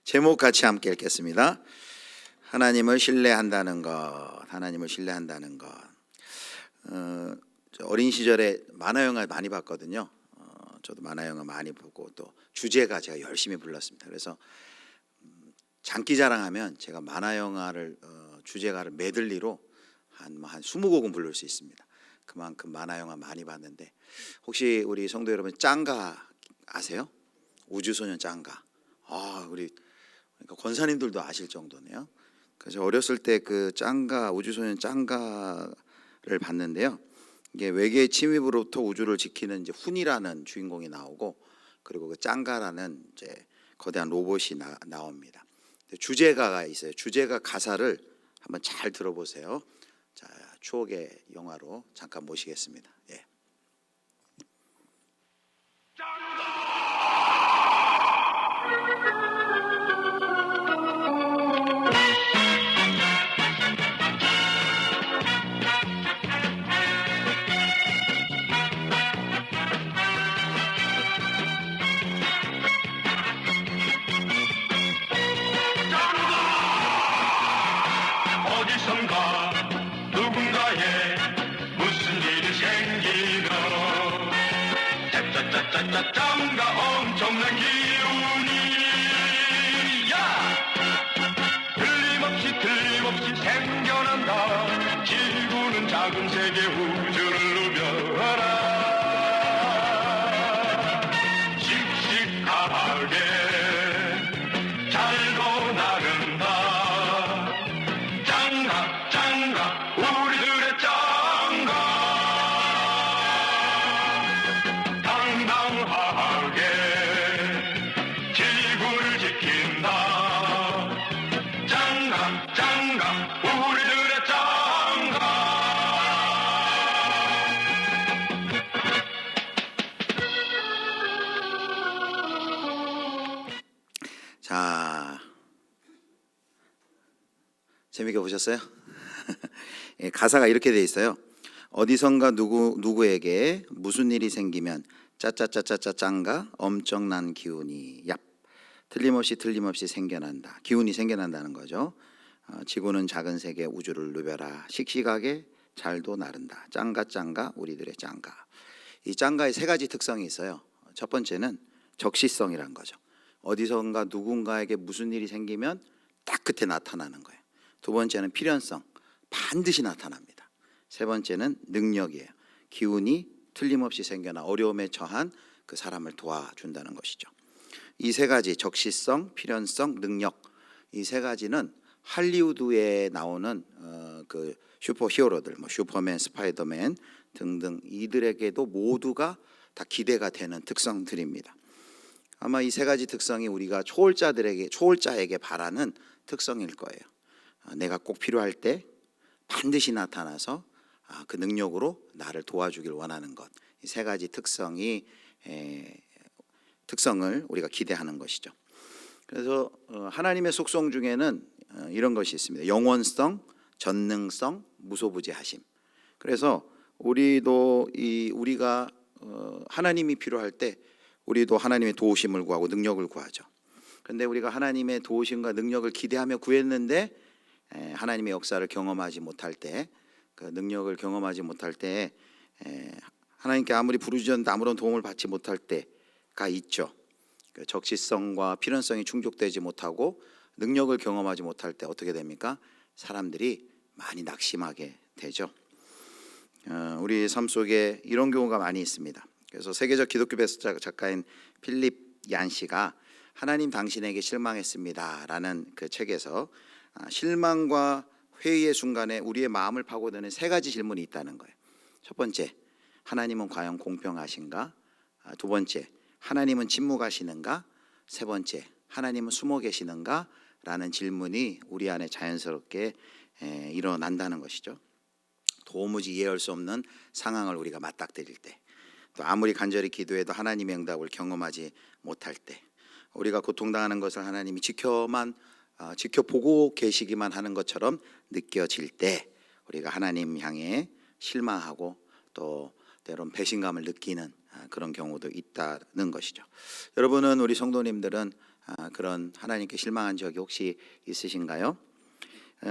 제목 같이 함께 읽겠습니다. 하나님을 신뢰한다는 것, 하나님을 신뢰한다는 것. 어린 시절에 만화 영화 많이 봤거든요. 저도 만화 영화 많이 보고 또 주제가 제가 열심히 불렀습니다. 그래서 장기자랑하면 제가 만화 영화를 주제가를 메들리로 한 20곡은 부를 수 있습니다. 그만큼 만화 영화 많이 봤는데, 혹시 우리 성도 여러분 짱가 아세요? 우주소년 짱가. 우리 그러니까 권사님들도 아실 정도네요. 그래서 어렸을 때 그 짱가, 우주소년 짱가를 봤는데요. 이게 외계의 침입으로부터 우주를 지키는 이제 훈이라는 주인공이 나오고, 그리고 그 짱가라는 이제 거대한 로봇이 나옵니다. 주제가가 있어요. 주제가 가사를 한번 잘 들어보세요. 자, 추억의 영화로 잠깐 모시겠습니다. 예. 어디선가 누군가에 무슨 일이 생기면 짜짜짜짜짜 짱가 엄청난 기운이 틀림없이 생겨난다. 지구는 작은 세계 우주를 누벼라. 씩씩하게 잘도 나른다. 짱가 우리들의 짱가. 당당하게 지구를 지킨다. 짱가 우리들의 짱가. 자, 재밌게 보셨어요? 예, 가사가 이렇게 돼 있어요. 어디선가 누구에게 무슨 일이 생기면 짜짜짜짜짜 짱가 엄청난 기운이 틀림없이 생겨난다. 기운이 생겨난다는 거죠. 지구는 작은 세계 우주를 누벼라. 씩씩하게 잘도 나른다. 짱가 우리들의 짱가. 이 짱가의 세 가지 특성이 있어요. 첫 번째는 적시성이란 거죠. 어디선가 누군가에게 무슨 일이 생기면 딱 그때 나타나는 거예요. 두 번째는 필연성, 반드시 나타납니다. 세 번째는 능력이에요. 기운이 틀림없이 생겨나 어려움에 처한 그 사람을 도와준다는 것이죠. 이 세 가지, 적시성, 필연성, 능력, 이 세 가지는 할리우드에 나오는 그 슈퍼히어로들, 슈퍼맨, 스파이더맨 등등 이들에게도 모두가 다 기대가 되는 특성들입니다. 아마 이 세 가지 특성이 우리가 초월자에게 바라는 특성일 거예요. 내가 꼭 필요할 때 반드시 나타나서 그 능력으로 나를 도와주길 원하는 것. 이 세 가지 특성을 우리가 기대하는 것이죠. 그래서 하나님의 속성 중에는 이런 것이 있습니다. 영원성, 전능성, 무소부재하심. 그래서 우리가 하나님이 필요할 때 우리도 하나님의 도우심을 구하고 능력을 구하죠. 그런데 우리가 하나님의 도우심과 능력을 기대하며 구했는데 하나님의 역사를 경험하지 못할 때, 그 능력을 경험하지 못할 때, 하나님께 아무리 부르짖었는데 아무런 도움을 받지 못할 때가 있죠. 그 적시성과 필연성이 충족되지 못하고 능력을 경험하지 못할 때 어떻게 됩니까? 사람들이 많이 낙심하게 되죠. 우리 삶 속에 이런 경우가 많이 있습니다. 그래서 세계적 기독교 베스트셀러 작가인 필립 얀 씨가 하나님 당신에게 실망했습니다라는 그 책에서 실망과 회의의 순간에 우리의 마음을 파고드는 세 가지 질문이 있다는 거예요. 첫 번째, 하나님은 과연 공평하신가? 두 번째, 하나님은 침묵하시는가? 세 번째, 하나님은 숨어 계시는가? 라는 질문이 우리 안에 자연스럽게 일어난다는 것이죠. 도무지 이해할 수 없는 상황을 우리가 맞닥뜨릴 때, 또 아무리 간절히 기도해도 하나님의 응답을 경험하지 못할 때, 우리가 고통당하는 것을 하나님이 지켜보고 계시기만 하는 것처럼 느껴질 때 우리가 하나님 향해 실망하고 또 때론 배신감을 느끼는 그런 경우도 있다는 것이죠. 여러분은, 우리 성도님들은 그런 하나님께 실망한 적이 혹시 있으신가요?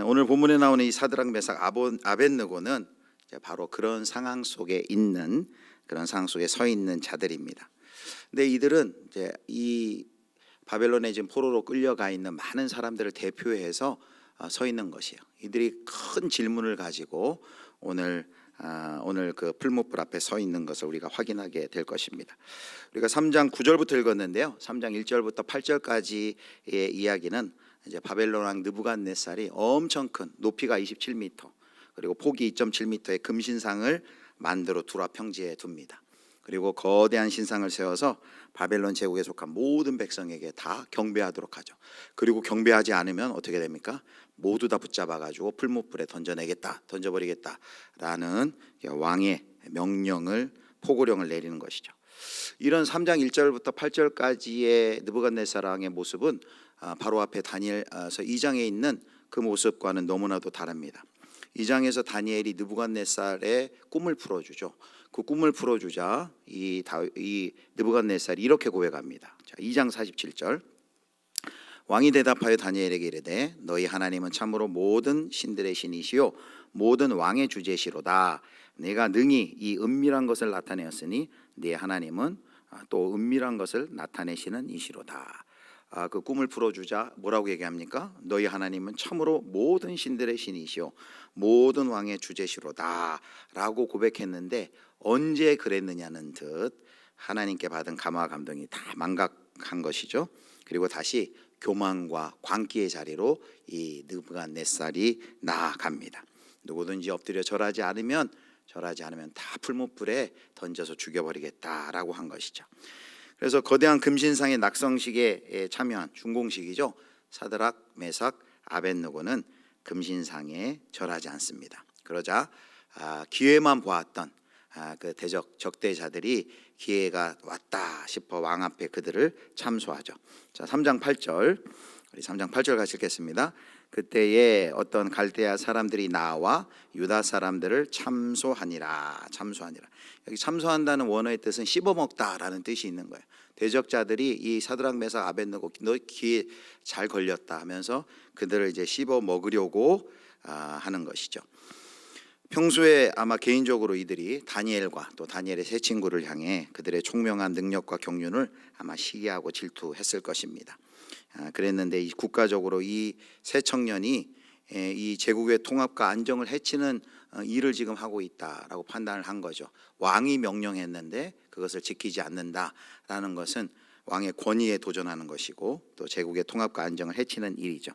오늘 본문에 나오는 이 사드락 메삭 아벳느고는 바로 그런 상황 속에 있는, 그런 상황 속에 서 있는 자들입니다. 근데 이들은 이제 이 바벨론에 지금 포로로 끌려가 있는 많은 사람들을 대표해서 서 있는 것이에요. 이들이 큰 질문을 가지고 오늘 그 풀무불 앞에 서 있는 것을 우리가 확인하게 될 것입니다. 우리가 3장 9절부터 읽었는데요. 3장 1절부터 8절까지의 이야기는 이제 바벨론 왕 느부갓네살이 엄청 큰, 높이가 27m 그리고 폭이 2.7m의 금신상을 만들어 두라 평지에 둡니다. 그리고 거대한 신상을 세워서 바벨론 제국에 속한 모든 백성에게 다 경배하도록 하죠. 그리고 경배하지 않으면 어떻게 됩니까? 모두 다 붙잡아가지고 풀무불에 던져버리겠다라는 왕의 명령을, 포고령을 내리는 것이죠. 이런 3장 1절부터 8절까지의 느부갓네살 왕의 모습은 바로 앞에 다니엘서 2장에 있는 그 모습과는 너무나도 다릅니다. 2장에서 다니엘이 느부갓네살의 꿈을 풀어주죠. 그 꿈을 풀어주자 이 느부갓네살이 이렇게 고백합니다. 자, 2장 47절. 왕이 대답하여 다니엘에게 이르되 너희 하나님은 참으로 모든 신들의 신이시요 모든 왕의 주제시로다. 내가 능히 이 은밀한 것을 나타내었으니 네 하나님은 또 은밀한 것을 나타내시는 이시로다. 그 꿈을 풀어주자 뭐라고 얘기합니까? 너희 하나님은 참으로 모든 신들의 신이시요 모든 왕의 주제시로다 라고 고백했는데, 언제 그랬느냐는 듯 하나님께 받은 감화와 감동이 다 망각한 것이죠. 그리고 다시 교만과 광기의 자리로 이 느부갓네살이 나아갑니다. 누구든지 엎드려 절하지 않으면 다 풀무불에 던져서 죽여버리겠다라고 한 것이죠. 그래서 거대한 금신상의 낙성식에 참여한 준공식이죠. 사드락, 메삭, 아벳느고는 금신상에 절하지 않습니다. 그러자 기회만 보았던 그 적대자들이 기회가 왔다 싶어 왕 앞에 그들을 참소하죠. 자, 3장 8절, 우리 3장 8절 같이 읽겠습니다. 그때에 어떤 갈대아 사람들이 나와 유다 사람들을 참소하니라. 여기 참소한다는 원어의 뜻은 씹어먹다라는 뜻이 있는 거예요. 대적자들이 이 사드락 메삭 아벳느고 너 귀에 잘 걸렸다 하면서 그들을 이제 씹어 먹으려고 하는 것이죠. 평소에 아마 개인적으로 이들이 다니엘과 또 다니엘의 세 친구를 향해 그들의 총명한 능력과 경륜을 아마 시기하고 질투했을 것입니다. 그랬는데 이 국가적으로 이 세 청년이 이 제국의 통합과 안정을 해치는 일을 지금 하고 있다라고 판단을 한 거죠. 왕이 명령했는데 그것을 지키지 않는다라는 것은 왕의 권위에 도전하는 것이고 또 제국의 통합과 안정을 해치는 일이죠.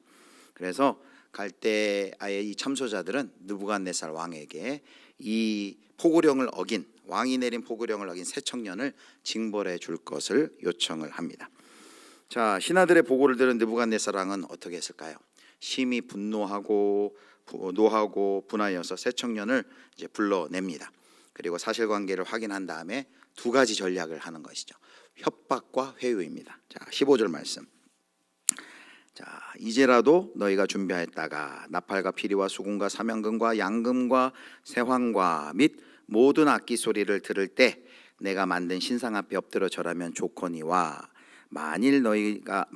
그래서 갈대아의 이 참소자들은 느부갓네살 왕에게 이 포고령을 어긴, 왕이 내린 포고령을 어긴 세 청년을 징벌해 줄 것을 요청을 합니다. 자, 신하들의 보고를 들은 느부갓네살 왕은 어떻게 했을까요? 심히 노하고 분하여서 세 청년을 이제 불러냅니다. 그리고 사실관계를 확인한 다음에 두 가지 전략을 하는 것이죠. 협박과 회유입니다. 자, 15절 말씀. 자, 이제라도 너희가 준비하였다가 나팔과 피리와 수금과 사명금과 양금과 새황과 및 모든 악기 소리를 들을 때 내가 만든 신상 앞에 엎드려 절하면 좋거니와 만일 너희가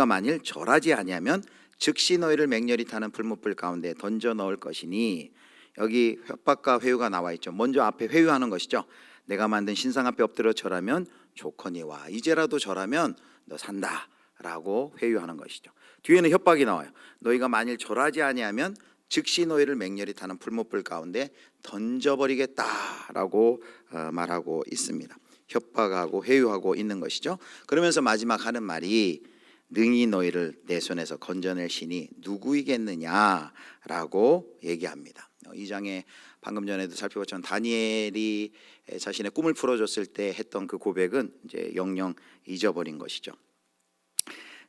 만일 절하지 아니하면 즉시 너희를 맹렬히 타는 풀무불 가운데 던져 넣을 것이니, 여기 협박과 회유가 나와 있죠. 먼저 앞에 회유하는 것이죠. 내가 만든 신상 앞에 엎드려 절하면 좋거니와, 이제라도 절하면 너 산다 라고 회유하는 것이죠. 뒤에는 협박이 나와요. 너희가 만일 절하지 아니하면 즉시 너희를 맹렬히 타는 풀무불 가운데 던져버리겠다라고 말하고 있습니다. 협박하고 회유하고 있는 것이죠. 그러면서 마지막 하는 말이 능히 너희를 내 손에서 건져낼 신이 누구이겠느냐라고 얘기합니다. 이 장에 방금 전에도 살펴봤지만 다니엘이 자신의 꿈을 풀어줬을 때 했던 그 고백은 이제 영영 잊어버린 것이죠.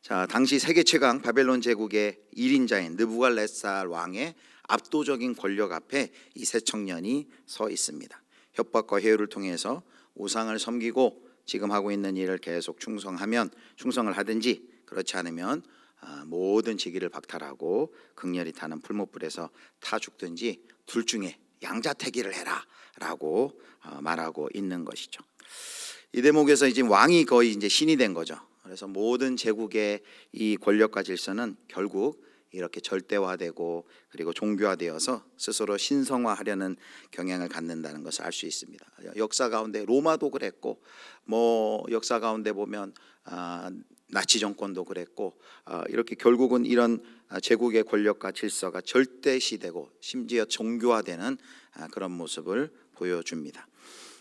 자, 당시 세계 최강 바벨론 제국의 1인자인 느부갓네살 왕의 압도적인 권력 앞에 이 세 청년이 서 있습니다. 협박과 회유를 통해서 우상을 섬기고 지금 하고 있는 일을 계속 충성을 하든지, 그렇지 않으면 모든 직위를 박탈하고 극렬히 타는 풀무불에서 타 죽든지 둘 중에 양자택일을 해라 라고 말하고 있는 것이죠. 이 대목에서 이제 왕이 거의 이제 신이 된 거죠. 그래서 모든 제국의 이 권력과 질서는 결국 이렇게 절대화되고 그리고 종교화되어서 스스로 신성화하려는 경향을 갖는다는 것을 알 수 있습니다. 역사 가운데 로마도 그랬고, 뭐 역사 가운데 보면 나치 정권도 그랬고, 이렇게 결국은 이런 제국의 권력과 질서가 절대시되고 심지어 종교화되는 그런 모습을 보여줍니다.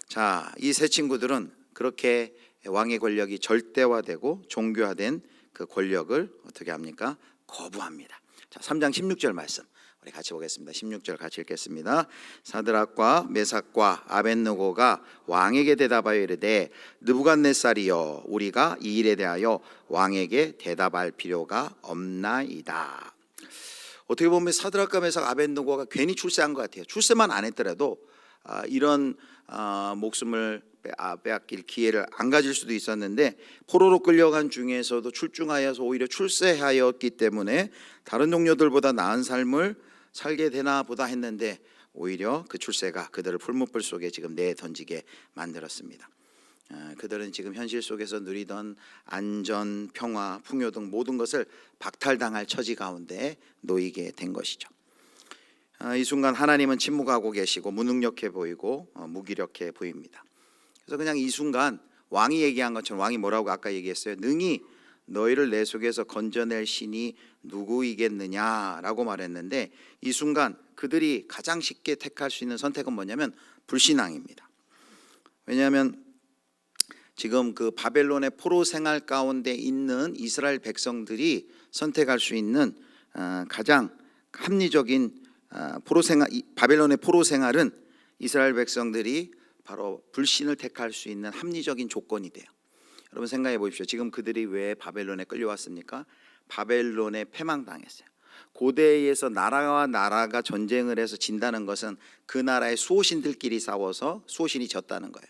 자, 이 세 친구들은 그렇게 왕의 권력이 절대화되고 종교화된 그 권력을 어떻게 합니까? 거부합니다. 자, 3장 16절 말씀 우리 같이 보겠습니다. 16절 같이 읽겠습니다. 사드락과 메삭과 아벳느고가 왕에게 대답하여 이르되 느부갓네살이여, 우리가 이 일에 대하여 왕에게 대답할 필요가 없나이다. 어떻게 보면 사드락과 메삭 아벳느고가 괜히 출세한 것 같아요. 출세만 안 했더라도 이런 목숨을 빼앗길 기회를 안 가질 수도 있었는데, 포로로 끌려간 중에서도 출중하여서 오히려 출세하였기 때문에 다른 동료들보다 나은 삶을 살게 되나 보다 했는데, 오히려 그 출세가 그들을 풀무불 속에 지금 내던지게 만들었습니다. 그들은 지금 현실 속에서 누리던 안전, 평화, 풍요 등 모든 것을 박탈당할 처지 가운데 놓이게 된 것이죠. 이 순간 하나님은 침묵하고 계시고 무능력해 보이고 무기력해 보입니다. 그래서 그냥 이 순간 왕이 얘기한 것처럼, 왕이 뭐라고 아까 얘기했어요? 능히 너희를 내 속에서 건져낼 신이 누구이겠느냐라고 말했는데, 이 순간 그들이 가장 쉽게 택할 수 있는 선택은 뭐냐면 불신앙입니다. 왜냐하면 지금 그 바벨론의 포로 생활 가운데 있는 이스라엘 백성들이 선택할 수 있는 가장 합리적인 바벨론의 포로 생활은 이스라엘 백성들이 바로 불신을 택할 수 있는 합리적인 조건이 돼요. 여러분 생각해 보십시오. 지금 그들이 왜 바벨론에 끌려왔습니까? 바벨론에 패망당했어요. 고대에서 나라와 나라가 전쟁을 해서 진다는 것은 그 나라의 수호신들끼리 싸워서 수호신이 졌다는 거예요.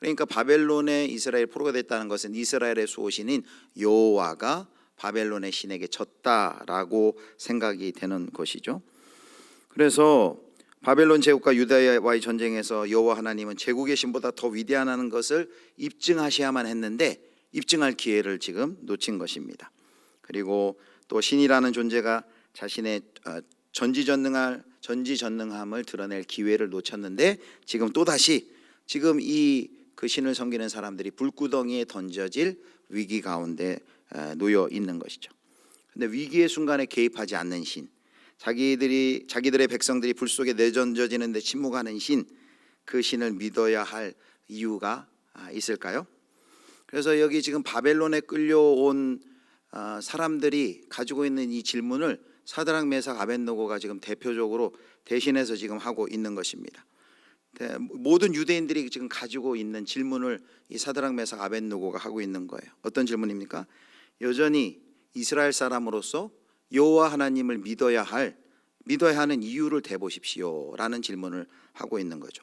그러니까 바벨론에 이스라엘 포로가 됐다는 것은 이스라엘의 수호신인 여호와가 바벨론의 신에게 졌다라고 생각이 되는 것이죠. 그래서 바벨론 제국과 유다와의 전쟁에서 여호와 하나님은 제국의 신보다 더 위대하다는 것을 입증하셔야만 했는데, 입증할 기회를 지금 놓친 것입니다. 그리고 또 신이라는 존재가 자신의 전지전능함을 드러낼 기회를 놓쳤는데, 지금 또다시 지금 그 신을 섬기는 사람들이 불구덩이에 던져질 위기 가운데 놓여 있는 것이죠. 근데 위기의 순간에 개입하지 않는 신, 자기들의 백성들이 불 속에 내던져지는데 침묵하는 신, 그 신을 믿어야 할 이유가 있을까요? 그래서 여기 지금 바벨론에 끌려온 사람들이 가지고 있는 이 질문을 사드락, 메삭, 아벳느고가 지금 대표적으로 대신해서 지금 하고 있는 것입니다. 모든 유대인들이 지금 가지고 있는 질문을 이 사드락, 메삭, 아벳느고가 하고 있는 거예요. 어떤 질문입니까? 여전히 이스라엘 사람으로서 여호와 하나님을 믿어야 하는 이유를 대보십시오라는 질문을 하고 있는 거죠.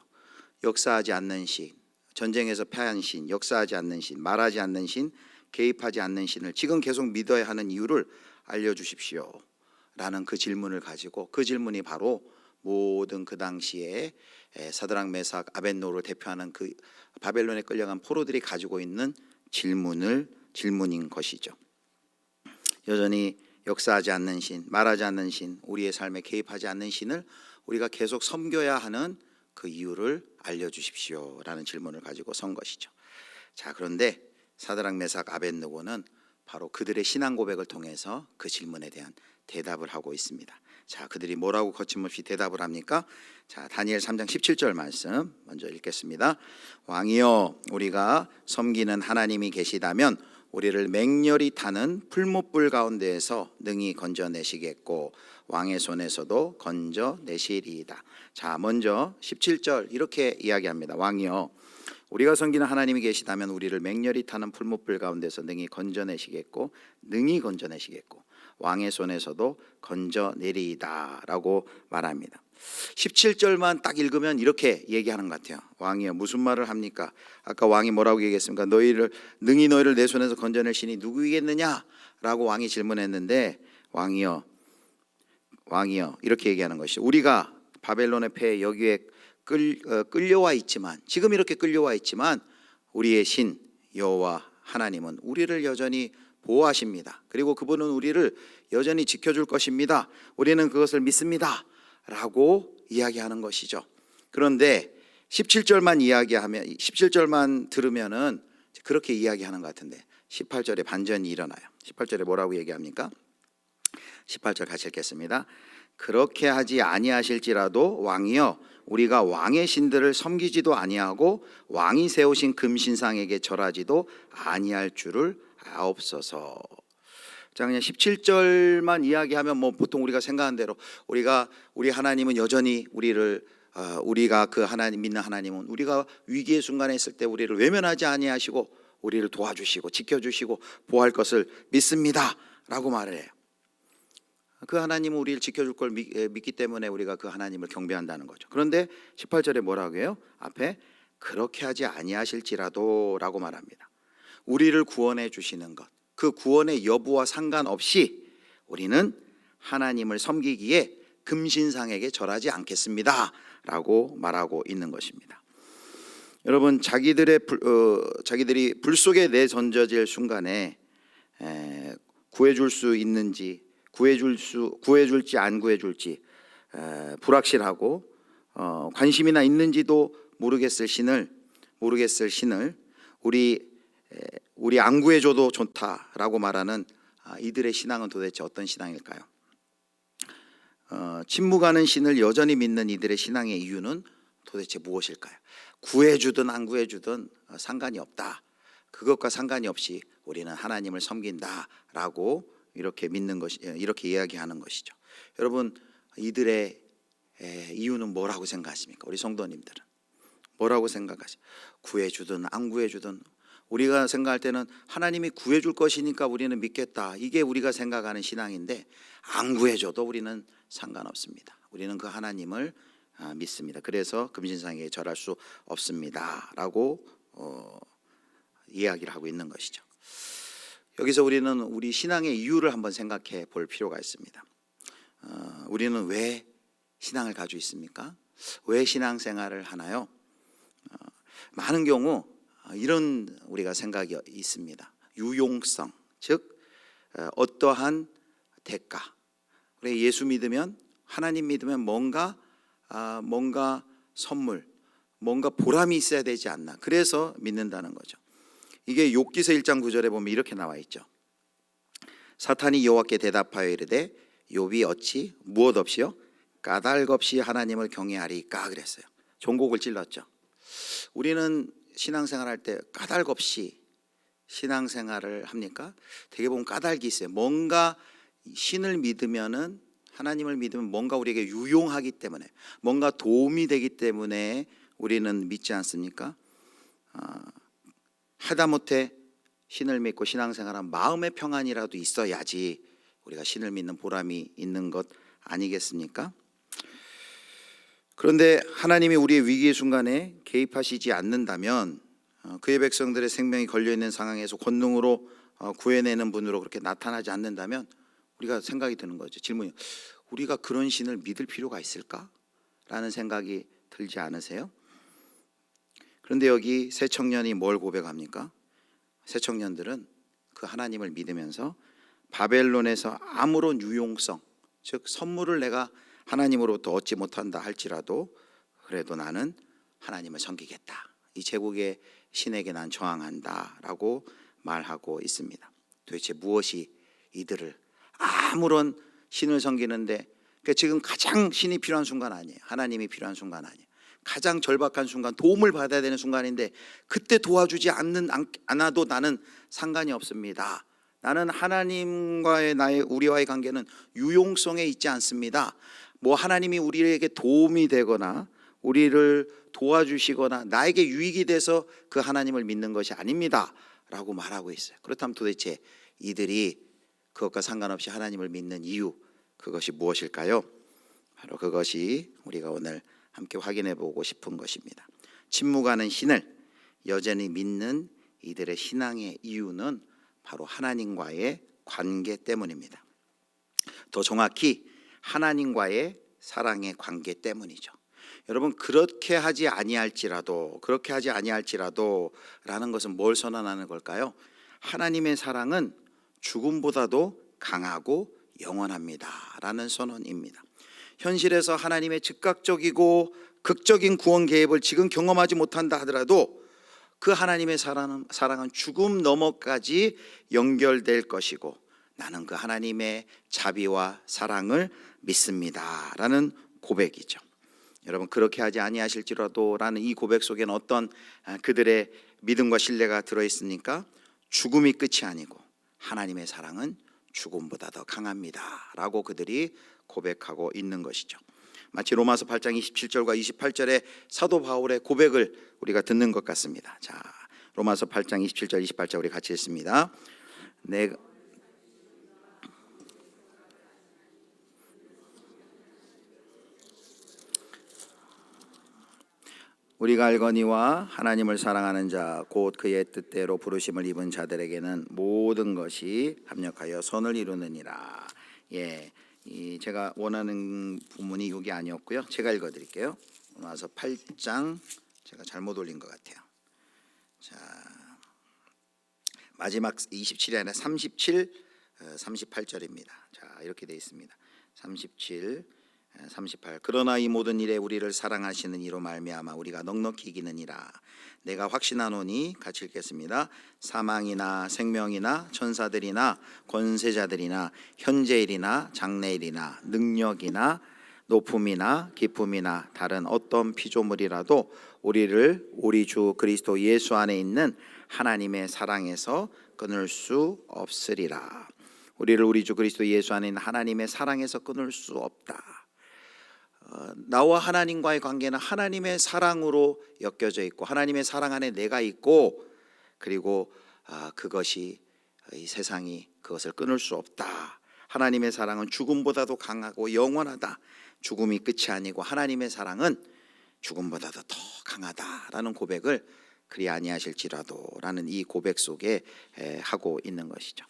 역사하지 않는 신, 전쟁에서 패한 신, 역사하지 않는 신, 말하지 않는 신, 개입하지 않는 신을 지금 계속 믿어야 하는 이유를 알려주십시오라는 그 질문을 가지고, 그 질문이 바로 모든 그 당시에 사드락, 메삭, 아벳느고를 대표하는 그 바벨론에 끌려간 포로들이 가지고 있는 질문인 것이죠. 여전히 역사하지 않는 신, 말하지 않는 신, 우리의 삶에 개입하지 않는 신을 우리가 계속 섬겨야 하는 그 이유를 알려주십시오라는 질문을 가지고 선 것이죠. 자, 그런데 사드락, 메삭, 아벳느고는 바로 그들의 신앙 고백을 통해서 그 질문에 대한 대답을 하고 있습니다. 자, 그들이 뭐라고 거침없이 대답을 합니까? 자, 다니엘 3장 17절 말씀 먼저 읽겠습니다. 왕이여, 우리가 섬기는 하나님이 계시다면 우리를 맹렬히 타는 풀무불 가운데에서 능히 건져내시겠고 왕의 손에서도 건져내시리이다. 자, 먼저 17절 이렇게 이야기합니다. 왕이여, 우리가 섬기는 하나님이 계시다면 우리를 맹렬히 타는 풀무불 가운데서 능히 건져내시겠고 왕의 손에서도 건져내리이다 라고 말합니다. 17절만 딱 읽으면 이렇게 얘기하는 것 같아요. 왕이여, 무슨 말을 합니까? 아까 왕이 뭐라고 얘기했습니까? 능히 너희를 내 손에서 건져낼 신이 누구이겠느냐 라고 왕이 질문했는데, 왕이여 이렇게 얘기하는 것이죠. 우리가 바벨론의 패에 여기에 끌려와 있지만, 지금 이렇게 끌려와 있지만 우리의 신 여호와 하나님은 우리를 여전히 보호하십니다. 그리고 그분은 우리를 여전히 지켜줄 것입니다. 우리는 그것을 믿습니다 라고 이야기하는 것이죠. 그런데 17절만 들으면은 그렇게 이야기하는 것 같은데 18절에 반전이 일어나요. 18절에 뭐라고 얘기합니까? 18절 같이 읽겠습니다. 그렇게 하지 아니하실지라도 왕이여 우리가 왕의 신들을 섬기지도 아니하고 왕이 세우신 금신상에게 절하지도 아니할 줄을 아옵소서. 자, 그냥 17절만 이야기하면 뭐 보통 우리가 생각한 대로 우리 하나님은 여전히 우리가 그 하나님 믿는 하나님은 우리가 위기의 순간에 있을 때 우리를 외면하지 아니하시고 우리를 도와주시고 지켜주시고 보호할 것을 믿습니다라고 말을 해요. 그 하나님은 우리를 지켜줄 걸 믿기 때문에 우리가 그 하나님을 경배한다는 거죠. 그런데 18절에 뭐라고 해요? 앞에 그렇게 하지 아니하실지라도 라고 말합니다. 우리를 구원해 주시는 것, 그 구원의 여부와 상관없이 우리는 하나님을 섬기기에 금신상에게 절하지 않겠습니다 라고 말하고 있는 것입니다. 여러분, 자기들이 불 속에 내던져질 순간에 구해줄 수 있는지 구해줄지 안 구해줄지 불확실하고 관심이나 있는지도 모르겠을 신을 우리 안 구해줘도 좋다라고 말하는 이들의 신앙은 도대체 어떤 신앙일까요? 침묵하는 신을 여전히 믿는 이들의 신앙의 이유는 도대체 무엇일까요? 구해주든 안 구해주든 상관이 없다. 그것과 상관이 없이 우리는 하나님을 섬긴다라고 이렇게 믿는 것이, 이렇게 이야기하는 것이죠. 여러분, 이들의 이유는 뭐라고 생각하십니까? 우리 성도님들은 뭐라고 생각하십니까? 구해주든 안 구해주든 우리가 생각할 때는 하나님이 구해줄 것이니까 우리는 믿겠다. 이게 우리가 생각하는 신앙인데 안 구해줘도 우리는 상관없습니다. 우리는 그 하나님을 믿습니다. 그래서 금신상에 절할 수 없습니다라고 이야기를 하고 있는 것이죠. 여기서 우리는 우리 신앙의 이유를 한번 생각해 볼 필요가 있습니다. 우리는 왜 신앙을 가지고 있습니까? 왜 신앙생활을 하나요? 많은 경우 이런 우리가 생각이 있습니다. 유용성, 즉 어떠한 대가. 우리 예수 믿으면, 하나님 믿으면 뭔가 선물, 뭔가 보람이 있어야 되지 않나. 그래서 믿는다는 거죠. 이게 욥기서 1장 9절에 보면 이렇게 나와 있죠. 사탄이 여호와께 대답하여 이르되 욥이 어찌 무엇 없이요 까닭 없이 하나님을 경외하리까 그랬어요. 종곡을 찔렀죠. 우리는 신앙생활 할 때 까닭 없이 신앙생활을 합니까? 되게 보면 까닭이 있어요. 뭔가 신을 믿으면은, 하나님을 믿으면 뭔가 우리에게 유용하기 때문에, 뭔가 도움이 되기 때문에 우리는 믿지 않습니까? 하다못해 신을 믿고 신앙생활한 마음의 평안이라도 있어야지 우리가 신을 믿는 보람이 있는 것 아니겠습니까? 그런데 하나님이 우리의 위기의 순간에 개입하시지 않는다면, 그의 백성들의 생명이 걸려있는 상황에서 권능으로 구해내는 분으로 그렇게 나타나지 않는다면 우리가 생각이 드는 거죠. 질문이, 우리가 그런 신을 믿을 필요가 있을까? 라는 생각이 들지 않으세요? 그런데 여기 새 청년이 뭘 고백합니까? 새 청년들은 그 하나님을 믿으면서 바벨론에서 아무런 유용성, 즉 선물을 내가 하나님으로부터 얻지 못한다 할지라도 그래도 나는 하나님을 섬기겠다. 이 제국의 신에게 난 저항한다 라고 말하고 있습니다. 도대체 무엇이 이들을 아무런 신을 섬기는데, 그러니까 지금 가장 신이 필요한 순간 아니에요. 하나님이 필요한 순간 아니에요. 가장 절박한 순간, 도움을 받아야 되는 순간인데 그때 도와주지 않아도 나는 상관이 없습니다. 나는 하나님과의 우리와의 관계는 유용성에 있지 않습니다. 뭐 하나님이 우리에게 도움이 되거나 우리를 도와주시거나 나에게 유익이 돼서 그 하나님을 믿는 것이 아닙니다 라고 말하고 있어요. 그렇다면 도대체 이들이 그것과 상관없이 하나님을 믿는 이유, 그것이 무엇일까요? 바로 그것이 우리가 오늘 함께 확인해 보고 싶은 것입니다. 침묵하는 신을 여전히 믿는 이들의 신앙의 이유는 바로 하나님과의 관계 때문입니다. 더 정확히 하나님과의 사랑의 관계 때문이죠. 여러분, 그렇게 하지 아니할지라도 라는 것은 뭘 선언하는 걸까요? 하나님의 사랑은 죽음보다도 강하고 영원합니다 라는 선언입니다. 현실에서 하나님의 즉각적이고 극적인 구원 개입을 지금 경험하지 못한다 하더라도 그 하나님의 사랑은 죽음 너머까지 연결될 것이고 나는 그 하나님의 자비와 사랑을 믿습니다 라는 고백이죠. 여러분, 그렇게 하지 아니하실지라도 라는 이 고백 속에는 어떤 그들의 믿음과 신뢰가 들어있으니까 죽음이 끝이 아니고 하나님의 사랑은 죽음보다 더 강합니다 라고 그들이 고백하고 있는 것이죠. 마치 로마서 8장 27절과 28절의 사도 바울의 고백을 우리가 듣는 것 같습니다. 자, 로마서 8장 27절 28절 우리 같이 읽습니다. 우리가 알거니와 하나님을 사랑하는 자 곧 그의 뜻대로 부르심을 입은 자들에게는 모든 것이 합력하여 선을 이루느니라. 제가 원하는 부문이 여기 아니었고요. 제가 읽어드릴게요. 로마서 8장 제가 잘못 올린 것 같아요. 자, 마지막 27이 아니라 37, 38절입니다. 자, 이렇게 되어 있습니다. 37, 38. 그러나 이 모든 일에 우리를 사랑하시는 이로 말미암아 우리가 넉넉히 이기느니라. 내가 확신하노니 같이 읽겠습니다. 사망이나 생명이나 천사들이나 권세자들이나 현재일이나 장래일이나 능력이나 높음이나 깊음이나 다른 어떤 피조물이라도 우리를 우리 주 그리스도 예수 안에 있는 하나님의 사랑에서 끊을 수 없으리라. 우리를 우리 주 그리스도 예수 안에 있는 하나님의 사랑에서 끊을 수 없다. 나와 하나님과의 관계는 하나님의 사랑으로 엮여져 있고 하나님의 사랑 안에 내가 있고 그리고 그것이 이 세상이 그것을 끊을 수 없다. 하나님의 사랑은 죽음보다도 강하고 영원하다. 죽음이 끝이 아니고 하나님의 사랑은 죽음보다도 더 강하다라는 고백을 그리 아니하실지라도 라는 이 고백 속에 하고 있는 것이죠.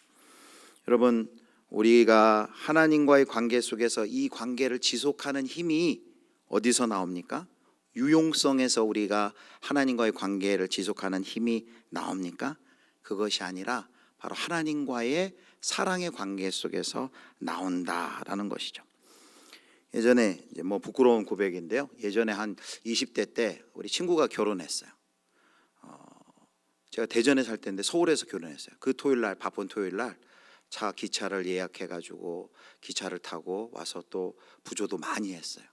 여러분, 우리가 하나님과의 관계 속에서 이 관계를 지속하는 힘이 어디서 나옵니까? 유용성에서 우리가 하나님과의 관계를 지속하는 힘이 나옵니까? 그것이 아니라 바로 하나님과의 사랑의 관계 속에서 나온다라는 것이죠. 예전에 이제 부끄러운 고백인데요. 예전에 한 20대 때 우리 친구가 결혼했어요. 제가 대전에 살 때인데 서울에서 결혼했어요. 그 토요일 날, 바쁜 토요일 날 기차를 예약해가지고 기차를 타고 와서 또 부조도 많이 했어요.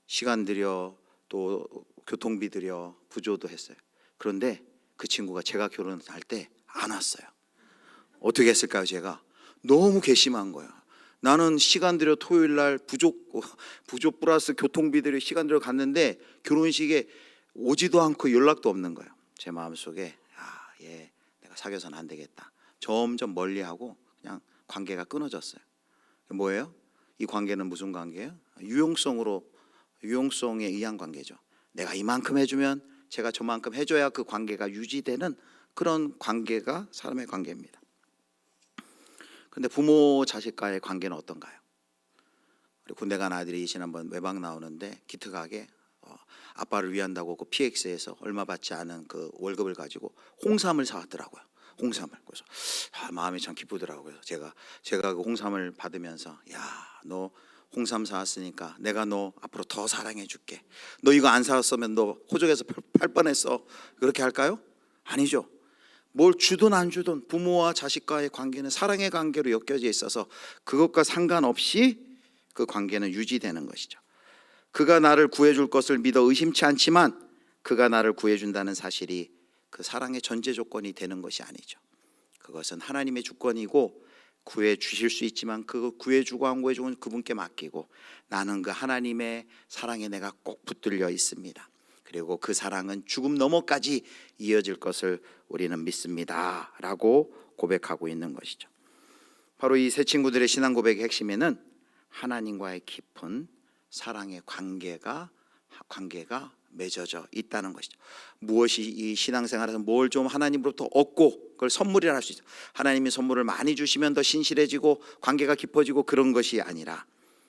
시간 들여 또 교통비 들여 부조도 했어요. 그런데 그 친구가 제가 결혼할 때 안 왔어요. 어떻게 했을까요? 제가 너무 괘씸한 거예요. 나는 시간 들여 토요일 날 부조 플러스 교통비 들여 시간 들여 갔는데 결혼식에 오지도 않고 연락도 없는 거예요. 제 마음속에 얘 내가 사귀어서는 안 되겠다. 점점 멀리하고 그냥 관계가 끊어졌어요. 뭐예요? 이 관계는 무슨 관계예요? 유용성에 의한 관계죠. 내가 이만큼 해주면 제가 저만큼 해줘야 그 관계가 유지되는 그런 관계가 사람의 관계입니다. 그런데 부모 자식과의 관계는 어떤가요? 우리 군대 간 아들이 지난번 외박 나오는데 기특하게 아빠를 위한다고 그 PX에서 얼마 받지 않은 그 월급을 가지고 홍삼을 사왔더라고요. 홍삼을. 그래서 마음이 참 기쁘더라고요. 제가 그 홍삼을 받으면서 너 홍삼 사왔으니까 내가 너 앞으로 더 사랑해 줄게. 너 이거 안 사왔으면 너 호적에서 팔 뻔했어. 그렇게 할까요? 아니죠. 뭘 주든 안 주든 부모와 자식과의 관계는 사랑의 관계로 엮여져 있어서 그것과 상관없이 그 관계는 유지되는 것이죠. 그가 나를 구해줄 것을 믿어 의심치 않지만 그가 나를 구해준다는 사실이 그 사랑의 전제 조건이 되는 것이 아니죠. 그것은 하나님의 주권이고 구해 주실 수 있지만 그 구해주고 안 구해주고 그분께 맡기고 나는 그 하나님의 사랑에 내가 꼭 붙들려 있습니다. 그리고 그 사랑은 죽음 너머까지 이어질 것을 우리는 믿습니다 라고 고백하고 있는 것이죠. 바로 이 세 친구들의 신앙 고백의 핵심에는 하나님과의 깊은 사랑의 관계가 맺어져 있다는 것이죠. 무엇이 이 신앙생활에서 뭘 좀 하나님으로부터 얻고 그걸 선물이라 할 수 있어요. 하나님이 선물을 많이 주시면 더 신실해지고 관계가 깊어지고 그런 것이 아니라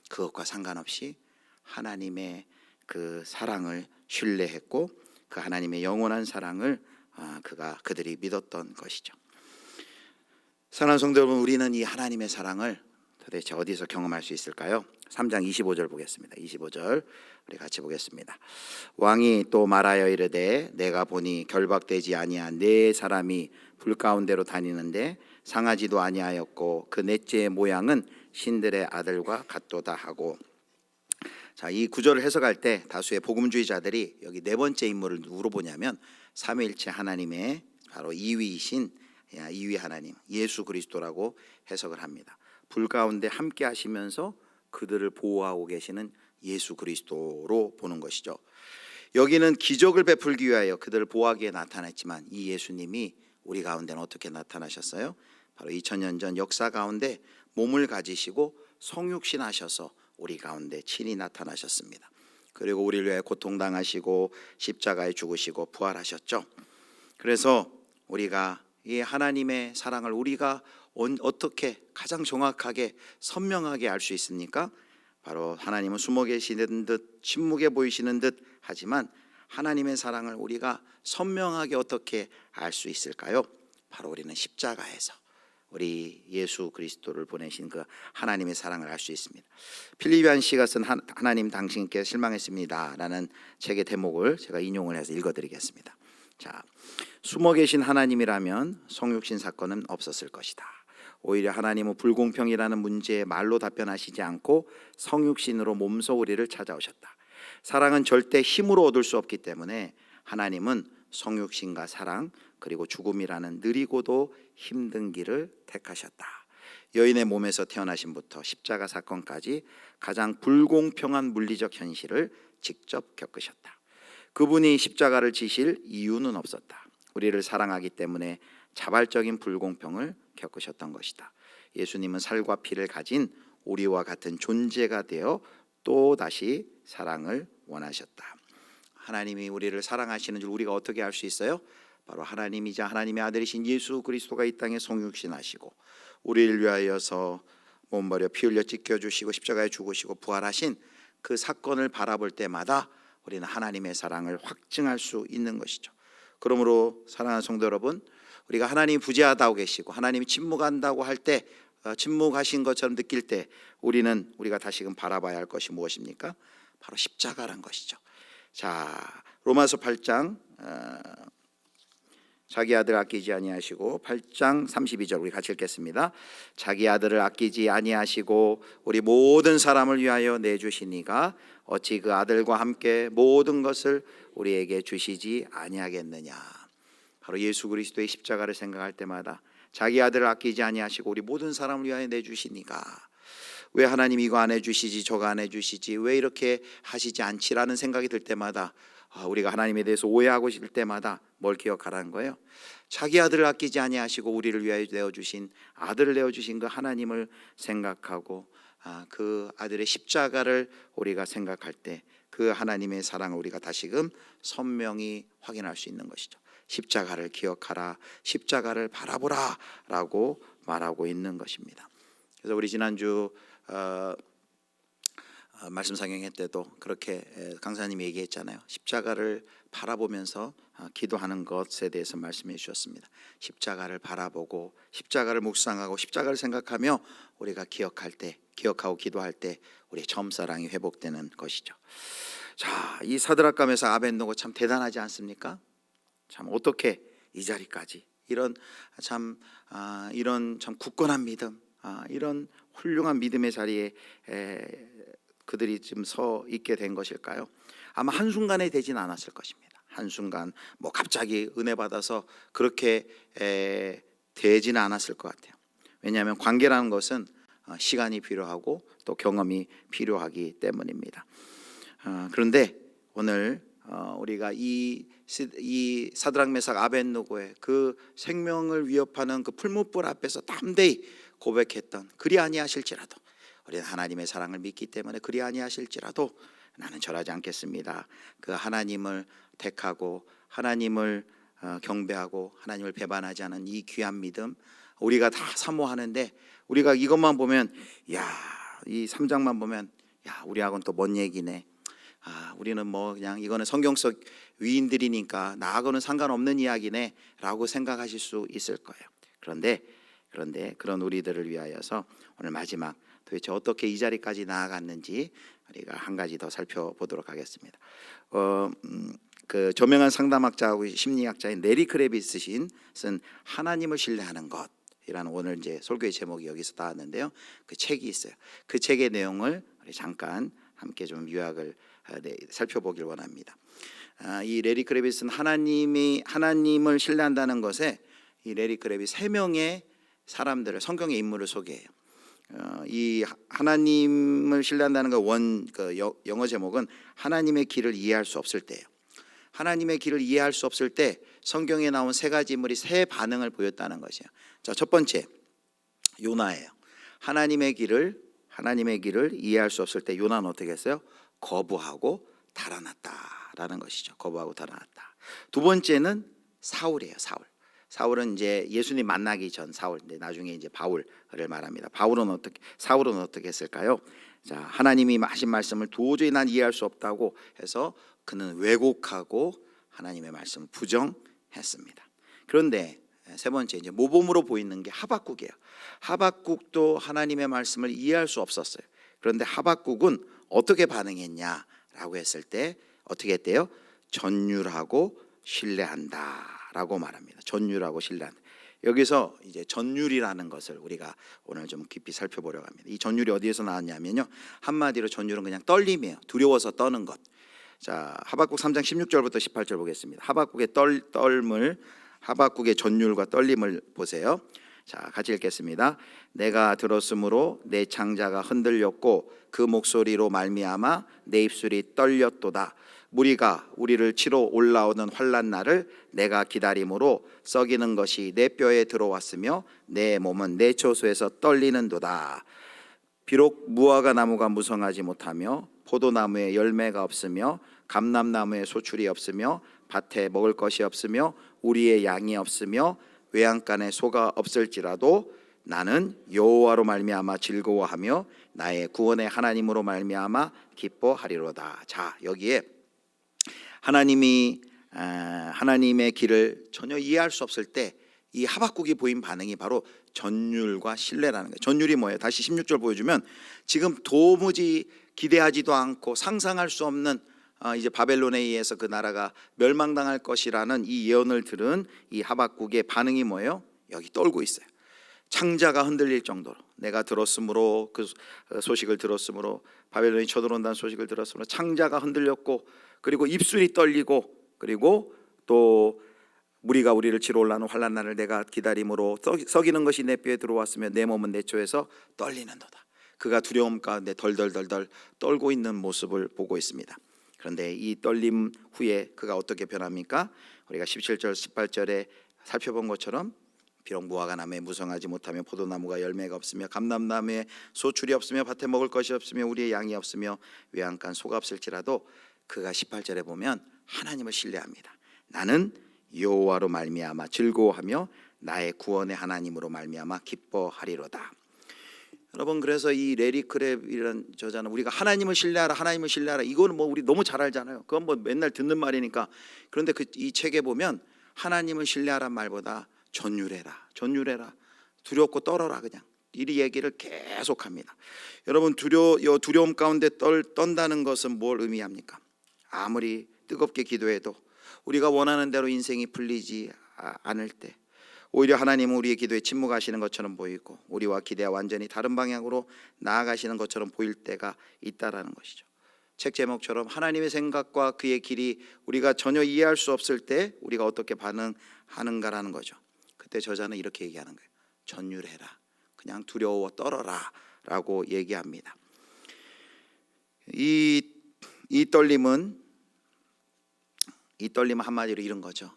그것과 상관없이 하나님의 그 사랑을 신뢰했고 그 하나님의 영원한 사랑을 그들이 믿었던 것이죠. 사랑하는 성도 여러분, 우리는 이 하나님의 사랑을 도대체 어디서 경험할 수 있을까요? 3장 25절 보겠습니다. 25절 우리 같이 보겠습니다. 왕이 또 말하여 이르되 내가 보니 결박되지 아니한 네 사람이 불 가운데로 다니는데 상하지도 아니하였고 그 넷째의 모양은 신들의 아들과 같도다 하고. 자, 이 구절을 해석할 때 다수의 복음주의자들이 여기 네 번째 인물을 누구로 보냐면 삼위일체 하나님의 바로 2위이신 2위 하나님 예수 그리스도라고 해석을 합니다. 불 가운데 함께 하시면서 그들을 보호하고 계시는 예수 그리스도로 보는 것이죠. 여기는 기적을 베풀기 위하여 그들을 보호하기 위해 나타났지만 이 예수님이 우리 가운데는 어떻게 나타나셨어요? 바로 2000년 전 역사 가운데 몸을 가지시고 성육신 하셔서 우리 가운데 친히 나타나셨습니다. 그리고 우리를 위해 고통당하시고 십자가에 죽으시고 부활하셨죠. 그래서 우리가 이 하나님의 사랑을 우리가 어떻게 가장 정확하게 선명하게 알 수 있습니까? 바로 하나님은 숨어 계시는 듯 침묵해 보이시는 듯 하지만 하나님의 사랑을 우리가 선명하게 어떻게 알 수 있을까요? 바로 우리는 십자가에서 우리 예수 그리스도를 보내신 그 하나님의 사랑을 알 수 있습니다. 필리비안 씨가 쓴 하나님 당신께 실망했습니다 라는 책의 대목을 제가 인용을 해서 읽어드리겠습니다. 자, 숨어 계신 하나님이라면 성육신 사건은 없었을 것이다. 오히려 하나님은 불공평이라는 문제에 말로 답변하시지 않고 성육신으로 몸소 우리를 찾아오셨다. 사랑은 절대 힘으로 얻을 수 없기 때문에 하나님은 성육신과 사랑 그리고 죽음이라는 느리고도 힘든 길을 택하셨다. 여인의 몸에서 태어나심부터 십자가 사건까지 가장 불공평한 물리적 현실을 직접 겪으셨다. 그분이 십자가를 지실 이유는 없었다. 우리를 사랑하기 때문에 자발적인 불공평을 겪으셨던 것이다. 예수님은 살과 피를 가진 우리와 같은 존재가 되어 또 다시 사랑을 원하셨다. 하나님이 우리를 사랑하시는 줄 우리가 어떻게 알 수 있어요? 바로 하나님이자 하나님의 아들이신 예수 그리스도가 이 땅에 성육신하시고 우리를 위하여서 몸버려 피 흘려 찢겨주시고 십자가에 죽으시고 부활하신 그 사건을 바라볼 때마다 우리는 하나님의 사랑을 확증할 수 있는 것이죠. 그러므로 사랑하는 성도 여러분, 우리가 하나님이 부재하다고 계시고 하나님이 침묵한다고 할 때 침묵하신 것처럼 느낄 때 우리가 다시금 바라봐야 할 것이 무엇입니까? 바로 십자가란 것이죠. 자, 로마서 8장 자기 아들 아끼지 아니하시고 8장 32절 우리 같이 읽겠습니다. 자기 아들을 아끼지 아니하시고 우리 모든 사람을 위하여 내주시니가 어찌 그 아들과 함께 모든 것을 우리에게 주시지 아니하겠느냐. 바로 예수 그리스도의 십자가를 생각할 때마다 자기 아들을 아끼지 아니하시고 우리 모든 사람을 위하여 내주시니가 왜 하나님 이거 안 해주시지 저거 안 해주시지 왜 이렇게 하시지 않지라는 생각이 들 때마다 우리가 하나님에 대해서 오해하고 있을 때마다 뭘 기억하라는 거예요? 자기 아들을 아끼지 아니하시고 우리를 위하여 내어주신 아들을 내어주신 그 하나님을 생각하고 그 아들의 십자가를 우리가 생각할 때 그 하나님의 사랑을 우리가 다시금 선명히 확인할 수 있는 것이죠. 십자가를 기억하라, 십자가를 바라보라 라고 말하고 있는 것입니다. 그래서 우리 지난주 말씀 상영회 때도 그렇게 강사님이 얘기했잖아요. 십자가를 바라보면서 기도하는 것에 대해서 말씀해 주셨습니다. 십자가를 바라보고 십자가를 묵상하고 십자가를 생각하며 우리가 기억하고 기도할 때 우리의 처음사랑이 회복되는 것이죠. 자, 이 사드락과 메삭 아벳느고 참 대단하지 않습니까? 참 어떻게 이 자리까지 이런 참 굳건한 믿음, 이런 훌륭한 믿음의 자리에 그들이 지금 서 있게 된 것일까요? 아마 한순간에 되진 않았을 것입니다. 한순간 갑자기 은혜 받아서 그렇게 되지는 않았을 것 같아요. 왜냐하면 관계라는 것은 시간이 필요하고 또 경험이 필요하기 때문입니다. 그런데 오늘 우리가 이 사드락 메삭 아벳느고의 그 생명을 위협하는 그 풀무불 앞에서 담대히 고백했던 그리 아니하실지라도 우리는 하나님의 사랑을 믿기 때문에 그리 아니하실지라도 나는 절하지 않겠습니다. 그 하나님을 택하고 하나님을 경배하고 하나님을 배반하지 않은 이 귀한 믿음 우리가 다 사모하는데 우리가 이것만 보면 이 3장만 보면 우리하고는 또 뭔 얘기네. 우리는 그냥 이거는 성경 속 위인들이니까 나하고는 상관없는 이야기네 라고 생각하실 수 있을 거예요. 그런데 그런데 그런 우리들을 위하여서 오늘 마지막 도대체 어떻게 이 자리까지 나아갔는지 우리가 한 가지 더 살펴보도록 하겠습니다. 그 저명한 상담학자하고 심리학자인 레리 크레비스 쓴 하나님을 신뢰하는 것이라는 오늘 이제 설교의 제목이 여기서 나왔는데요. 그 책이 있어요. 그 책의 내용을 우리 잠깐 함께 좀 요약을 살펴보길 원합니다. 이 레리 크레비스는 하나님을 신뢰한다는 것에 이 레리 크레비스 3명의 사람들을 성경의 인물을 소개해요. 이 하나님을 신뢰한다는 그 영어 제목은 하나님의 길을 이해할 수 없을 때예요. 하나님의 길을 이해할 수 없을 때 성경에 나온 3가지 인물이 3반응을 보였다는 것이에요. 자, 첫 번째 요나예요. 하나님의 길을 이해할 수 없을 때 요나는 어떻게 했어요? 거부하고 달아났다라는 것이죠. 거부하고 달아났다. 두 번째는 사울이에요. 사울은 이제 예수님 만나기 전 사울인데 나중에 이제 바울을 말합니다. 사울은 어떻게 했을까요? 자, 하나님이 하신 말씀을 도저히 난 이해할 수 없다고 해서 그는 왜곡하고 하나님의 말씀을 부정했습니다. 그런데 세 번째 이제 모범으로 보이는 게 하박국이에요. 하박국도 하나님의 말씀을 이해할 수 없었어요. 그런데 하박국은 어떻게 반응했냐라고 했을 때 어떻게 했대요? 전율하고 신뢰한다라고 말합니다. 전율하고 신뢰한다. 여기서 이제 전율이라는 것을 우리가 오늘 좀 깊이 살펴보려고 합니다. 이 전율이 어디에서 나왔냐면요, 한마디로 전율은 그냥 떨림이에요. 두려워서 떠는 것. 자, 하박국 3장 16절부터 18절 보겠습니다. 하박국의 전율과 떨림을 보세요. 자, 같이 읽겠습니다. 내가 들었으므로 내 창자가 흔들렸고 그 목소리로 말미암아 내 입술이 떨렸도다. 무리가 우리를 치러 올라오는 환난 날을 내가 기다림으로 썩이는 것이 내 뼈에 들어왔으며 내 몸은 내 처소에서 떨리는도다. 비록 무화과 나무가 무성하지 못하며 포도나무에 열매가 없으며 감람나무에 소출이 없으며 밭에 먹을 것이 없으며 우리의 양이 없으며 외양간에 소가 없을지라도 나는 여호와로 말미암아 즐거워하며 나의 구원의 하나님으로 말미암아 기뻐하리로다. 자, 여기에 하나님의 길을 전혀 이해할 수 없을 때 이 하박국이 보인 반응이 바로 전율과 신뢰라는 거예요. 전율이 뭐예요? 다시 16절 보여주면 지금 도무지 기대하지도 않고 상상할 수 없는 이제 바벨론에 의해서 그 나라가 멸망당할 것이라는 이 예언을 들은 이 하박국의 반응이 뭐예요? 여기 떨고 있어요. 창자가 흔들릴 정도로 내가 들었으므로 그 소식을 들었으므로 바벨론이 쳐들어온다는 소식을 들었으므로 창자가 흔들렸고 그리고 입술이 떨리고 그리고 또 무리가 우리를 치러 올라오는 환난 날을 내가 기다림으로 썩이는 것이 내 뼈에 들어왔으며 내 몸은 내 처에서 떨리는도다. 그가 두려움 가운데 덜덜덜덜 떨고 있는 모습을 보고 있습니다. 그런데 이 떨림 후에 그가 어떻게 변합니까? 우리가 17절 18절에 살펴본 것처럼 비록 무화과 나무에 무성하지 못하며 포도나무가 열매가 없으며 감람나무에 소출이 없으며 밭에 먹을 것이 없으며 우리의 양이 없으며 외양간 소가 없을지라도 그가 18절에 보면 하나님을 신뢰합니다. 나는 여호와로 말미암아 즐거워하며 나의 구원의 하나님으로 말미암아 기뻐하리로다. 여러분, 그래서 이 레리 크랩이라는 저자는 우리가 하나님을 신뢰하라 이거는 뭐 우리 너무 잘 알잖아요. 그건 뭐 맨날 듣는 말이니까. 그런데 이 책에 보면 하나님을 신뢰하란 말보다 전율해라 두렵고 떨어라 그냥 이 얘기를 계속합니다. 여러분, 두려움 가운데 떤다는 것은 뭘 의미합니까? 아무리 뜨겁게 기도해도 우리가 원하는 대로 인생이 풀리지 않을 때 오히려 하나님은 우리의 기도에 침묵하시는 것처럼 보이고 우리와 기대와 완전히 다른 방향으로 나아가시는 것처럼 보일 때가 있다라는 것이죠. 책 제목처럼 하나님의 생각과 그의 길이 우리가 전혀 이해할 수 없을 때 우리가 어떻게 반응하는가라는 거죠. 그때 저자는 이렇게 얘기하는 거예요. 전율해라, 그냥 두려워 떨어라 라고 얘기합니다. 이 떨림은 한마디로 이런 거죠.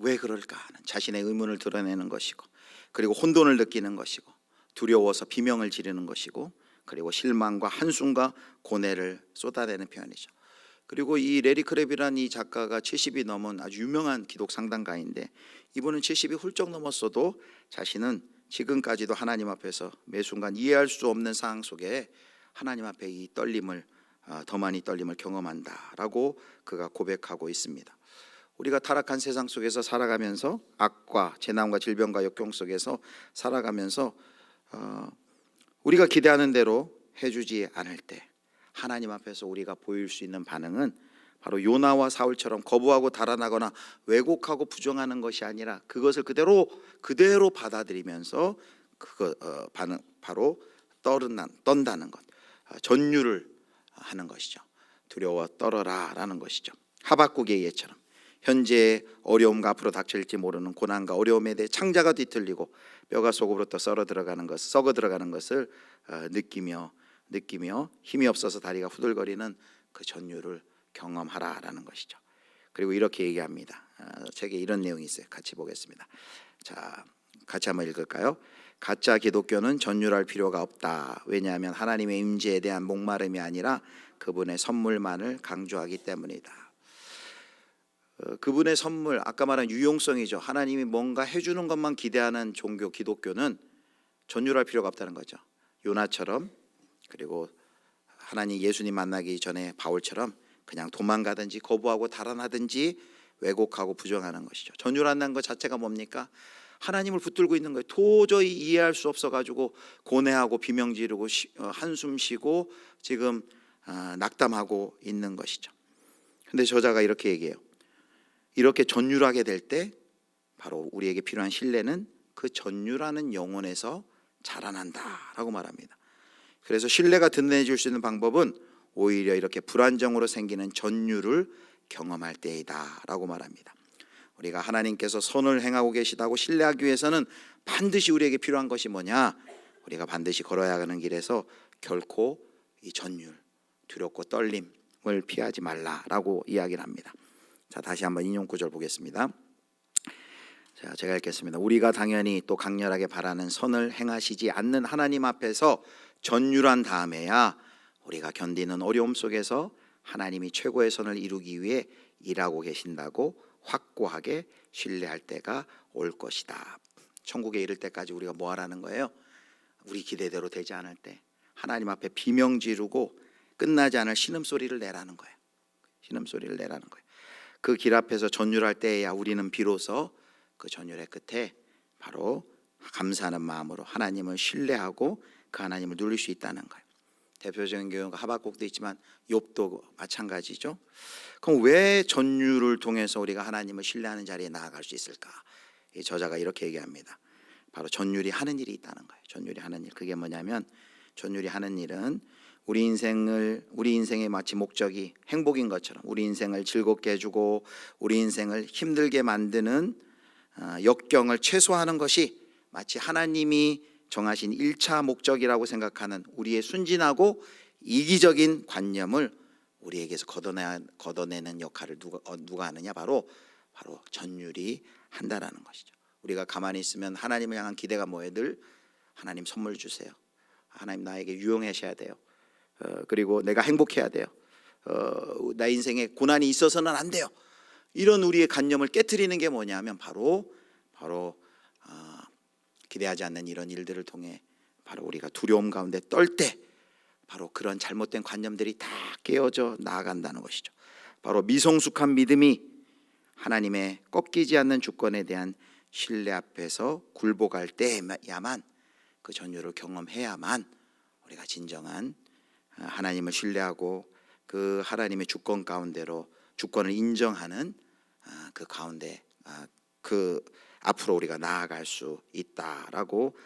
왜 그럴까 하는 자신의 의문을 드러내는 것이고 그리고 혼돈을 느끼는 것이고 두려워서 비명을 지르는 것이고 그리고 실망과 한숨과 고뇌를 쏟아내는 표현이죠. 그리고 이 레리 크랩이라는 이 작가가 70이 넘은 아주 유명한 기독 상담가인데 이분은 70이 훌쩍 넘었어도 자신은 지금까지도 하나님 앞에서 매 순간 이해할 수 없는 상황 속에 하나님 앞에 이 떨림을 더 많이 떨림을 경험한다라고 그가 고백하고 있습니다. 우리가 타락한 세상 속에서 살아가면서 악과 재난과 질병과 역경 속에서 살아가면서 우리가 기대하는 대로 해주지 않을 때 하나님 앞에서 우리가 보일 수 있는 반응은 바로 요나와 사울처럼 거부하고 달아나거나 왜곡하고 부정하는 것이 아니라 그것을 그대로 받아들이면서 반응 바로 떤다는 것, 전율을 하는 것이죠. 두려워 떨어라라는 것이죠. 하박국의 예처럼 현재의 어려움과 앞으로 닥칠지 모르는 고난과 어려움에 대해 창자가 뒤틀리고 뼈가 속으로부터 썩어 들어가는 것을 느끼며 힘이 없어서 다리가 후들거리는 그 전율을 경험하라라는 것이죠. 그리고 이렇게 얘기합니다. 책에 이런 내용이 있어요. 같이 보겠습니다. 자, 같이 한번 읽을까요? 가짜 기독교는 전율할 필요가 없다. 왜냐하면 하나님의 임재에 대한 목마름이 아니라 그분의 선물만을 강조하기 때문이다. 그분의 선물, 아까 말한 유용성이죠. 하나님이 뭔가 해주는 것만 기대하는 종교 기독교는 전율할 필요가 없다는 거죠. 요나처럼, 그리고 하나님 예수님 만나기 전에 바울처럼 그냥 도망가든지 거부하고 달아나든지 왜곡하고 부정하는 것이죠. 전율한다는 것 자체가 뭡니까? 하나님을 붙들고 있는 거예요. 도저히 이해할 수 없어가지고 고뇌하고 비명 지르고 한숨 쉬고 지금 낙담하고 있는 것이죠. 근데 저자가 이렇게 얘기해요. 이렇게 전율하게 될 때 바로 우리에게 필요한 신뢰는 그 전율하는 영혼에서 자라난다라고 말합니다. 그래서 신뢰가 든든해질 수 있는 방법은 오히려 이렇게 불안정으로 생기는 전율을 경험할 때이다라고 말합니다. 우리가 하나님께서 선을 행하고 계시다고 신뢰하기 위해서는 반드시 우리에게 필요한 것이 뭐냐? 우리가 반드시 걸어야 하는 길에서 결코 이 전율, 두렵고 떨림을 피하지 말라라고 이야기를 합니다. 자, 다시 한번 인용 구절 보겠습니다. 자, 제가 읽겠습니다. 우리가 당연히 또 강렬하게 바라는 선을 행하시지 않는 하나님 앞에서 전율한 다음에야 우리가 견디는 어려움 속에서 하나님이 최고의 선을 이루기 위해 일하고 계신다고 확고하게 신뢰할 때가 올 것이다. 천국에 이를 때까지 우리가 뭐 하라는 거예요? 우리 기대대로 되지 않을 때 하나님 앞에 비명 지르고 끝나지 않을 신음소리를 내라는 거예요. 신음소리를 내라는 거예요. 그 길 앞에서 전율할 때야 우리는 비로소 그 전율의 끝에 바로 감사하는 마음으로 하나님을 신뢰하고 그 하나님을 누릴 수 있다는 거예요. 대표적인 경우가 하박국도 있지만 욥도 마찬가지죠. 그럼 왜 전율을 통해서 우리가 하나님을 신뢰하는 자리에 나아갈 수 있을까? 이 저자가 이렇게 얘기합니다. 바로 전율이 하는 일이 있다는 거예요. 전율이 하는 일. 그게 뭐냐면 전율이 하는 일은 우리 인생의 마치 목적이 행복인 것처럼 우리 인생을 즐겁게 해주고 우리 인생을 힘들게 만드는 역경을 최소화하는 것이 마치 하나님이 정하신 1차 목적이라고 생각하는 우리의 순진하고 이기적인 관념을 우리에게서 걷어내는 역할을 누가 하느냐? 바로 전율이 한다라는 것이죠. 우리가 가만히 있으면 하나님을 향한 기대가 뭐예요? 늘 하나님 선물 주세요. 하나님 나에게 유용하셔야 돼요. 그리고 내가 행복해야 돼요. 나 인생에 고난이 있어서는 안 돼요. 이런 우리의 관념을 깨트리는 게 뭐냐면 바로 기대하지 않는 이런 일들을 통해 바로 우리가 두려움 가운데 떨 때 바로 그런 잘못된 관념들이 다 깨어져 나아간다는 것이죠. 바로 미성숙한 믿음이 하나님의 꺾이지 않는 주권에 대한 신뢰 앞에서 굴복할 때야만 그 전율을 경험해야만 우리가 진정한 하나님을 신뢰하고 그 하나님의 주권 가운데로 주권을 인정하는 그 가운데 그 앞으로 우리가 나아갈 수 있다라고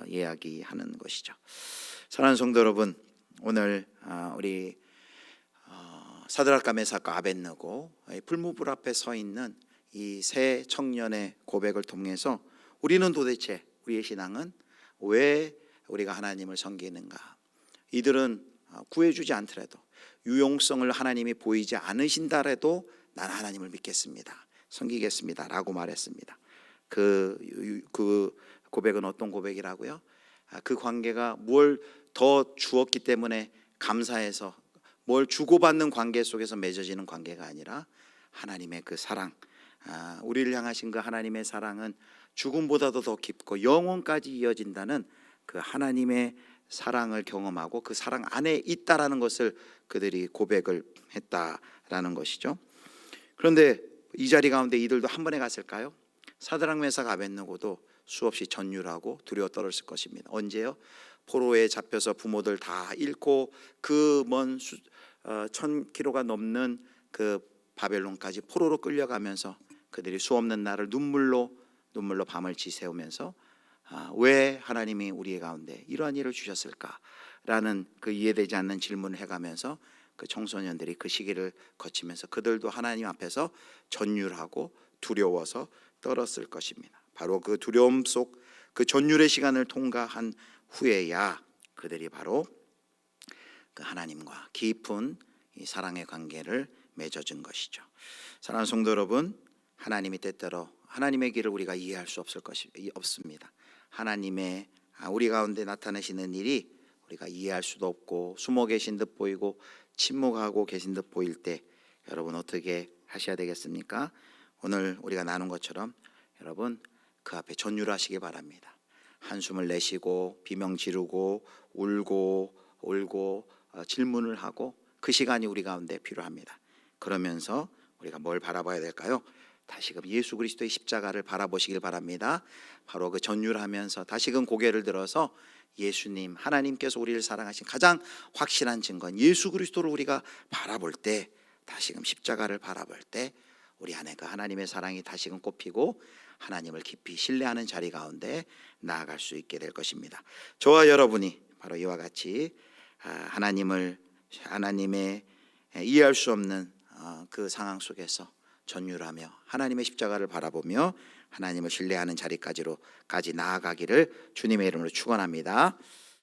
이야기하는 것이죠. 사랑하는 성도 여러분, 오늘 우리 사드락과 메삭과 아벳느고 불무불 앞에 서 있는 이 세 청년의 고백을 통해서 우리는 도대체 우리의 신앙은 왜 우리가 하나님을 섬기는가? 이들은 구해주지 않더라도 유용성을 하나님이 보이지 않으신다라도 난 하나님을 믿겠습니다, 섬기겠습니다 라고 말했습니다. 그 고백은 어떤 고백이라고요? 그 관계가 뭘 더 주었기 때문에 감사해서 뭘 주고받는 관계 속에서 맺어지는 관계가 아니라 하나님의 그 사랑, 우리를 향하신 그 하나님의 사랑은 죽음보다도 더 깊고 영원까지 이어진다는 그 하나님의 사랑을 경험하고 그 사랑 안에 있다라는 것을 그들이 고백을 했다라는 것이죠. 그런데 이 자리 가운데 이들도 한 번에 갔을까요? 사드락 메삭 아벳느고도 수없이 전율하고 두려워 떨었을 것입니다. 언제요? 포로에 잡혀서 부모들 다 잃고 그 먼 1000km가 넘는 그 바벨론까지 포로로 끌려가면서 그들이 수없는 날을 눈물로 밤을 지새우면서 왜 하나님이 우리 가운데 이러한 일을 주셨을까라는 그 이해되지 않는 질문을 해가면서 그 청소년들이 그 시기를 거치면서 그들도 하나님 앞에서 전율하고 두려워서 떨었을 것입니다. 바로 그 두려움 속 그 전율의 시간을 통과한 후에야 그들이 바로 그 하나님과 깊은 이 사랑의 관계를 맺어준 것이죠. 사랑하는 성도 여러분, 하나님이 때때로 하나님의 길을 우리가 이해할 수 없습니다. 하나님의 우리 가운데 나타내시는 일이 우리가 이해할 수도 없고 숨어 계신 듯 보이고 침묵하고 계신 듯 보일 때 여러분 어떻게 하셔야 되겠습니까? 오늘 우리가 나눈 것처럼 여러분 그 앞에 전율하시기 바랍니다. 한숨을 내쉬고 비명 지르고 울고 질문을 하고 그 시간이 우리 가운데 필요합니다. 그러면서 우리가 뭘 바라봐야 될까요? 다시금 예수 그리스도의 십자가를 바라보시길 바랍니다. 바로 그 전율하면서 다시금 고개를 들어서 예수님, 하나님께서 우리를 사랑하신 가장 확실한 증거인 예수 그리스도를 우리가 바라볼 때, 다시금 십자가를 바라볼 때 우리 안에 그 하나님의 사랑이 다시금 꽃피고 하나님을 깊이 신뢰하는 자리 가운데 나아갈 수 있게 될 것입니다. 저와 여러분이 바로 이와 같이 하나님의 이해할 수 없는 그 상황 속에서 전율하며 하나님의 십자가를 바라보며 하나님을 신뢰하는 자리까지 나아가기를 주님의 이름으로 축원합니다.